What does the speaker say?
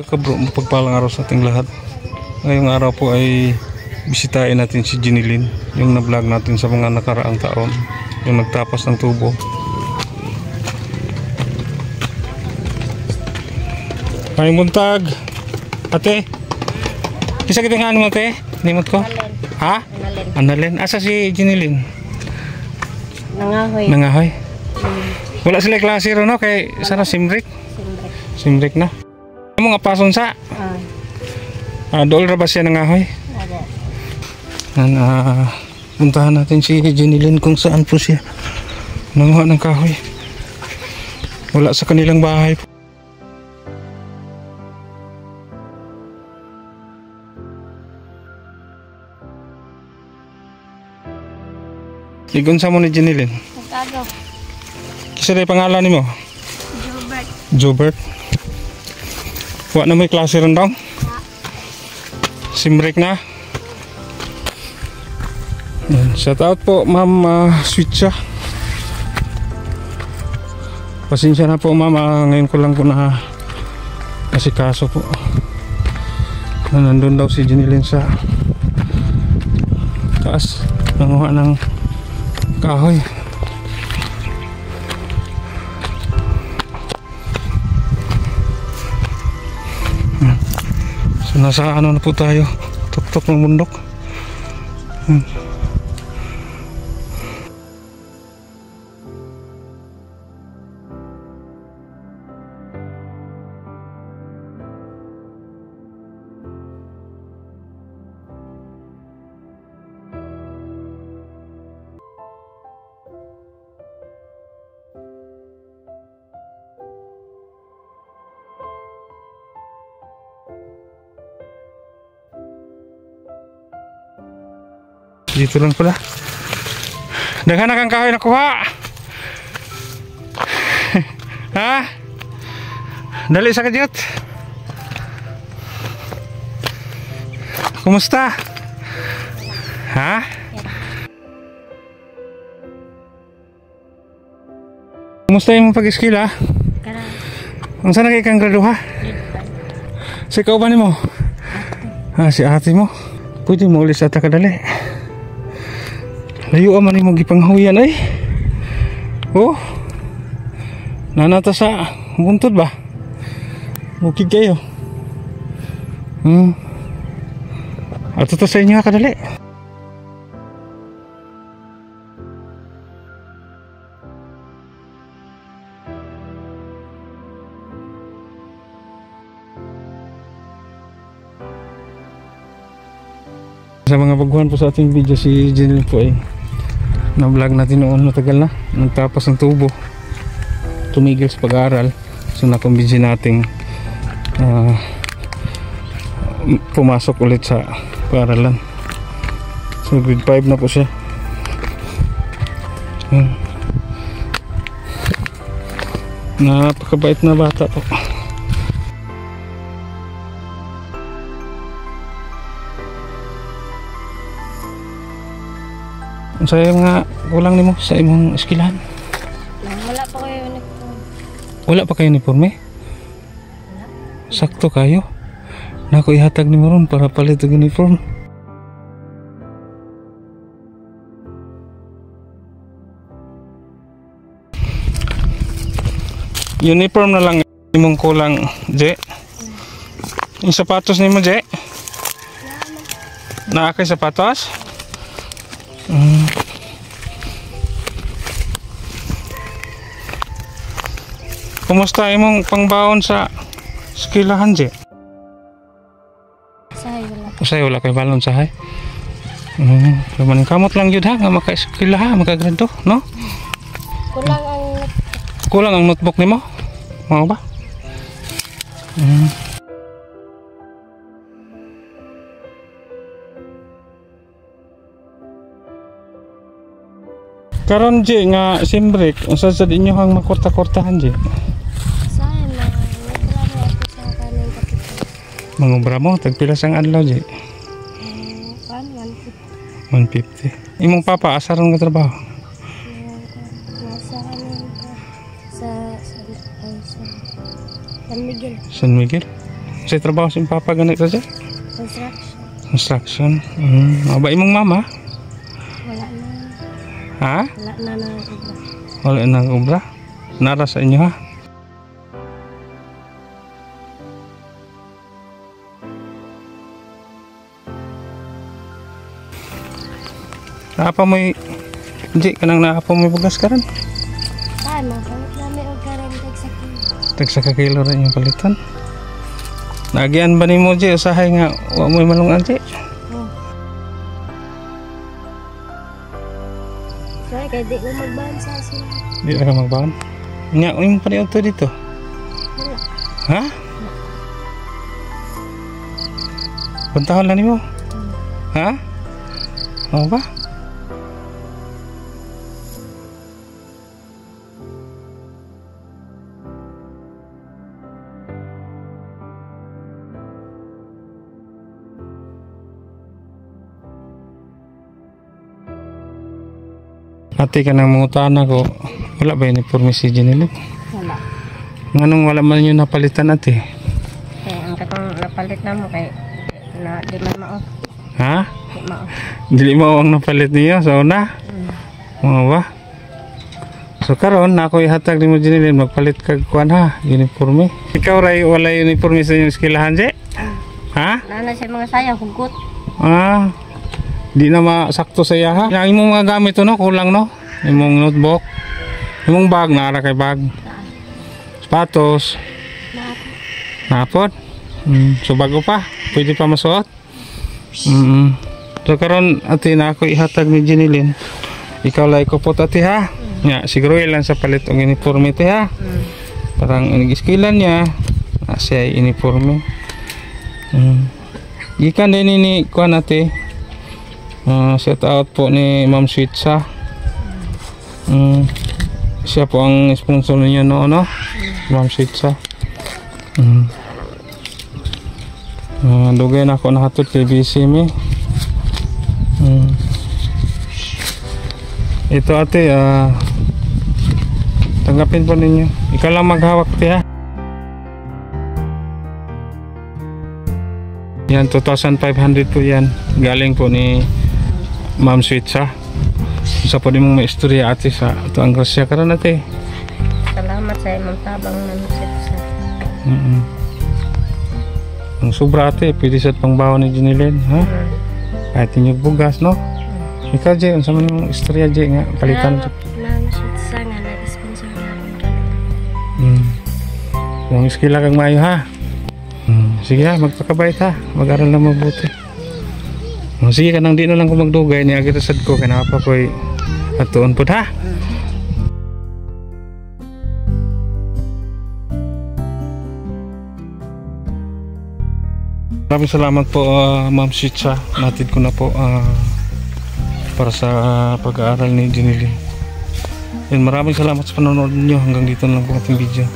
Kabro, mapagpalang araw sa ating lahat. Ngayong araw po ay bisitahin natin si Jinilyn, yung na-vlog natin sa mga nakaraang taon, yung nagtapas ng tubo. Ay buntag ate, kisa kita nga ano ate? Limot ko? Ha? Annalyn. Asa si Jinilyn? Nangahoy. Nangahoy? Wala sila klase ro no? Kay sana Simrik? Simrik na. Ano nga pason sa? Dool ra ba siya nangahoy? Puntahan natin si Jinilyn kung saan po siya nanguha ng kahoy. Wala sa kanilang bahay po. Ligon sa mo ni Jinilyn? Nagkagaw. Kisa na yung pangalan ni mo? Jobert. Jobert? Wa na may klase ron daw? Simrik na? Shout out po ma'am Switcha. Pasensya na po ma'am, ngayon ko lang po na asikaso po na nandun daw si Jinilyn sa taas nanguha ng kahoy. So nasa ano na po tayo, tuktok ng bundok. Dito lang pala. Daghan na kang kahoy nakuha. Ha? Dali sa kadyot. Kumusta? Ha? Kumusta yung pag-eskila? Ang sana kayo kang graduha? Si kauban mo? Si ate mo? Pwede mo ulit sa takadali. Layo man yung magipanghuyan ay. Oh. Nanata sa buntod ba? Bukid kayo. Ato to sa inyo kadali. Sa mga baguhan po sa ating video, si Jinilyn po ay na-vlog natin noon, matagal na, nagtapos ng tubo, tumigil sa pag-aaral. So nakumbinsi nating pumasok ulit sa pag-aaralan. So grade 5 na po siya. Napakabait na bata po. Sa mga kulang nimo sa imong eskilahan? Wala pa kayo uniform. Wala pa kayo uniforme? Sakto kayo. Nako ihatag nimo ron para palit og uniform. Uniform na lang imong kulang, Je. Yung sapatos nimo, Je? Naa kay sapatos? Kumusta imong pangbaon sa eskwelahan, Je? Sahay wala. Usay wala kay balon sahay. Maning kamot lang yun ha, nga maka-eskwela ha, makagrado, no? Kulang ang notebook nimo? Mao ba? Karon Je nga simbrik, unsa sad inyo hang makorta-kortahan, Je? Sahay mga ako sa kanin kapital. Mangobra mo tagpila sang adlaw, Je? 150. Imong papa asaron nga trabaho? Nasa kanin sa San Miguel. San Miguel? Sa trabaho si Papa ganito siya? Construction. Construction. Mabait mong mama? Wala na. Ha? Wala na na iba. Wala nang obra? Nara sa inyo ha? Naapa mo'y hindi ka nang naapa mo'y bugas ka rin. Ay, mapalit namin o karentag sa kilo. Tagsa ka kilo rin yung palitan. Nagian ba ni mo Ji? Usahay nga huwag mo'y malungan Ji. Oh. Sorry, kaya di ko magbahan sa sila. Hindi na ka magbaon. Nga, yung paniod to dito. Wala. Ha? Puntahon lang ni mo? Ha? Oo ba? Ate ka nang mangutaan ako, wala ba uniforme si Janelle? Wala. Anong wala man yun napalitan ate? Kaya ang katong napalit na mo kay na di man mao. Ha? Di mao. Dili mo ang napalit niyo sa una? Mga ba? So karon na ako ihatag ni mo Janelle magpalit kag kuan ha, uniforme. Ikaw ray wala uniforme sa inyong eskwelahan Je? Ha? Nana siya mga sayang hugot. Ah. Di na masakto sa iya ha. Yang imong mga gamit no, kulang no. Imong notebook, imong bag, naara kay bag. Sapatos, napot. So bago pa, pwede pa masuot. So karon ate na ako ihatag ni Janelle. Ikaw lay ko po ate ha. Nya siguro ilan sa palit og uniforme ate ha. Parang inigiskilan niya. Siya uniforme. Gikan din ni kuan ate. Shout out po ni Ma'am Sweetsa. Siya po ang sponsor niyo no, Ma'am Sweetsa. Dugay na ako nahatod kay BC mi. Ito ate, tanggapin po ninyo. Ikaw lang maghawak ate ha. Yan, 2,500 po yan. Galing po ni Ma'am Sweetsa. Sa po din mong may istorya ate sa ito ang grasya karon ate. Salamat sa imong tabang nanusip sa. Ang sobra ate, pwede sa pangbaon ni Janelle ha? Kahit inyong bugas no? Ikaw Je, ang sama yung istorya Je nga, palitan. Nanusip sa nga nag-sponsor namin ka. Yung iskila kang mayo ha. Sige ha, magpakabait ha. Mag-aral na mabuti. Sige ka nang di na lang ko magdugay niya agitasad ko kaya pa ko'y atuon po ha. Maraming salamat po Ma'am Sweetsa. Natid ko na po para sa pag-aaral ni Janelle. Maraming salamat sa panonood niyo. Hanggang dito na lang po ating video.